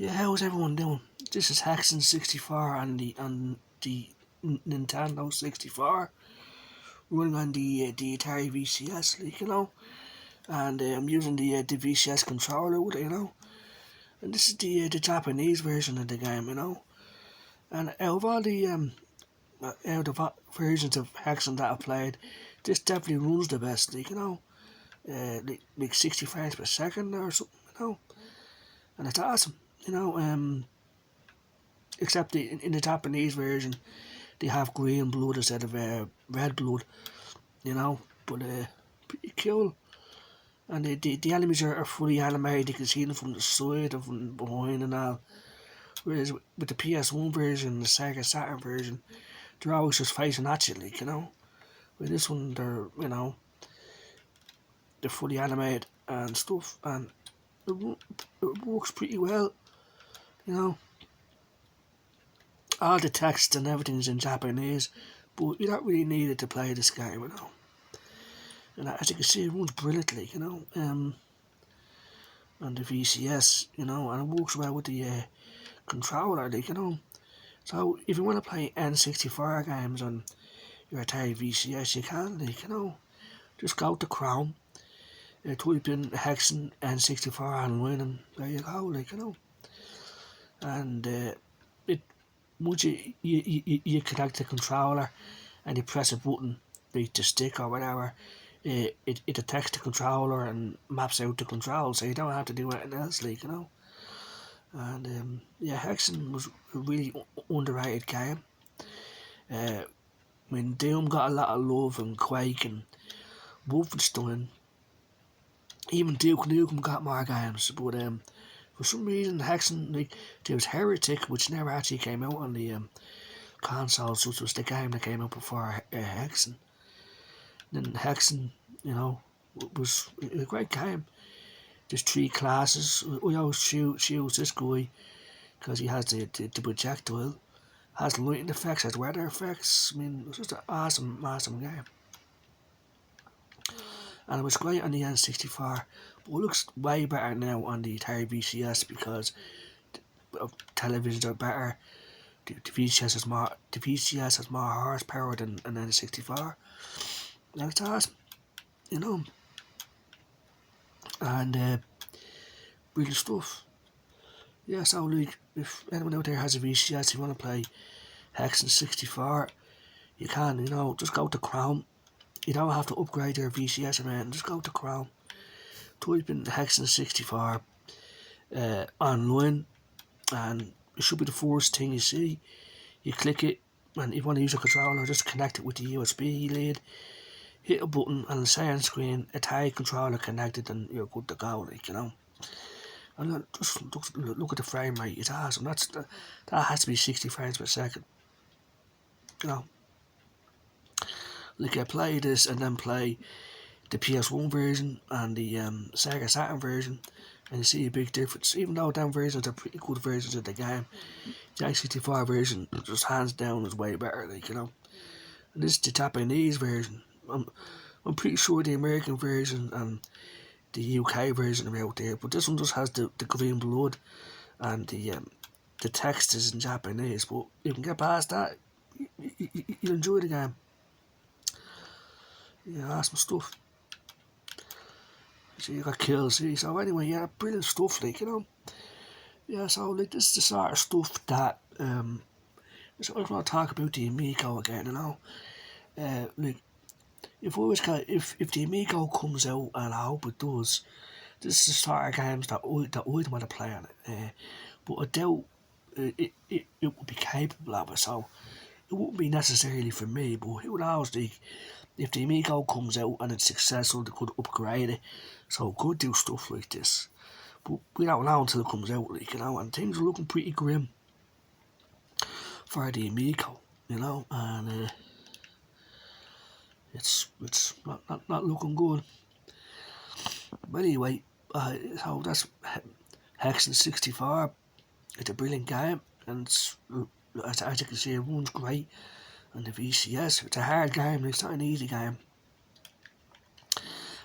Yeah, how's everyone doing? This is Hexen 64 on the Nintendo 64, running on the Atari VCS, and I'm using the VCS controller with it. And this is the Japanese version of the game. And out of all the versions of Hexen that I've played, this definitely runs the best, like 60 frames per second or something. And it's awesome, except in the Japanese version, they have green blood instead of red blood, but pretty cool. And the enemies are fully animated, you can see them from the side and from behind and all. Whereas with the PS1 version, the Sega Saturn version, they're always just facing at you. With this one, they're fully animated and stuff, and it works pretty well, you know. All the text and everything is in Japanese, but you don't really need it to play this game. And as you can see, it runs brilliantly, on the VCS, and it works well with the controller, So if you want to play N64 games on your Atari VCS, you can, just go to Chrome, type in hexen N64 online, and there you go, And it once you connect the controller and you press a button, like the stick or whatever, it detects the controller and maps out the control, so you don't have to do anything else, And yeah, Hexen was a really underrated game. When Doom got a lot of love and Quake and Wolfenstein, even Duke Nukem got more games, but for some reason Hexen, there was Heretic, which never actually came out on the consoles, which was the game that came out before Hexen. Then Hexen, was a great game. There's 3 classes. We always choose this guy because he has the projectile, has lighting effects, has weather effects. I mean, it was just an awesome game. And it was great on the N64, but it looks way better now on the Atari VCS because televisions are better. The VCS has more horsepower than an N64. And it's awesome, and brilliant stuff. Yeah, so if anyone out there has a VCS, you want to play Hexen 64, you can, just go to Chrome. You don't have to upgrade your VCS or anything, just go to Chrome, type in Hexen 64 online, and it should be the first thing you see. You click it, and if you want to use a controller, just connect it with the USB lead, hit a button, and say on screen, Atari controller connected, and you're good to go, And just look at the frame rate, it's awesome. That has to be 60 frames per second. I play this and then play the PS1 version and the Sega Saturn version, and you see a big difference. Even though them versions are pretty good versions of the game, the N64 version, just hands down, is way better, And this is the Japanese version. I'm pretty sure the American version and the UK version are out there, but this one just has the green blood, and the text is in Japanese. But you can get past that, you enjoy the game. Yeah, awesome stuff. So you got kills, see. So anyway, yeah, brilliant stuff, Yeah, so this is the sort of stuff that so I want to talk about the Amigo again, if the Amigo comes out, and I hope it does, this is the sort of games that I'd want to play on it. But I doubt it would be capable of it, so it wouldn't be necessarily for me. But who knows? If the Amigo comes out and it's successful, they could upgrade it, so it could do stuff like this. But we don't know until it comes out, and things are looking pretty grim for the Amigo, and it's not looking good. But anyway, so that's Hexen 64. It's a brilliant game, and as you can see, it runs great on the VCS. It's a hard game, it's not an easy game.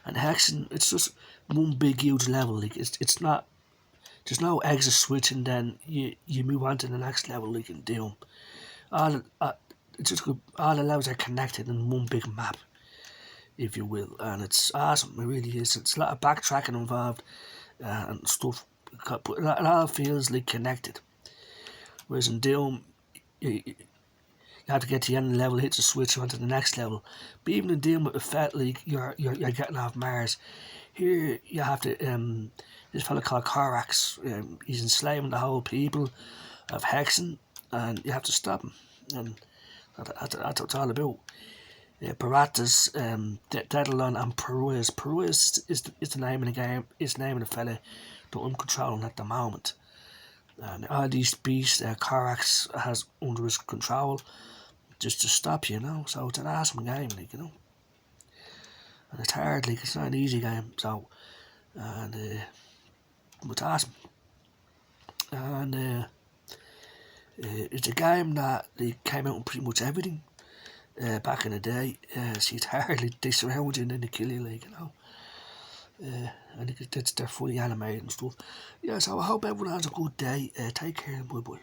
And Hexen, it's just one big huge level. It's not there's no exit switch, and then you move on to the next level like in Doom. All it's just all the levels are connected in one big map, if you will, and it's awesome. It really is. It's a lot of backtracking involved and stuff, but it all feels like connected. Whereas in Doom, you have to get to the end of the level, hit the switch, onto the next level. But even in Doom, it felt like you're getting off Mars. Here, you have to. This fella called Korax, he's enslaving the whole people of Hexen, and you have to stop him. And that's what it's all about. Baratas, Dedalon, and Peruiz. Peruiz is the name of the game. It's the name of the fella that I'm controlling at the moment. And all these beasts, Korax has under his control, just to stop you, So it's an awesome game, like, and it's hard, like, it's not an easy game. So, and it's awesome. And it's a game that came out in pretty much everything back in the day. So it's hard, like, they surround you and then they kill you, like, I think they're fully animated and stuff. Yeah, so I hope everyone has a good day. Take care and bye bye.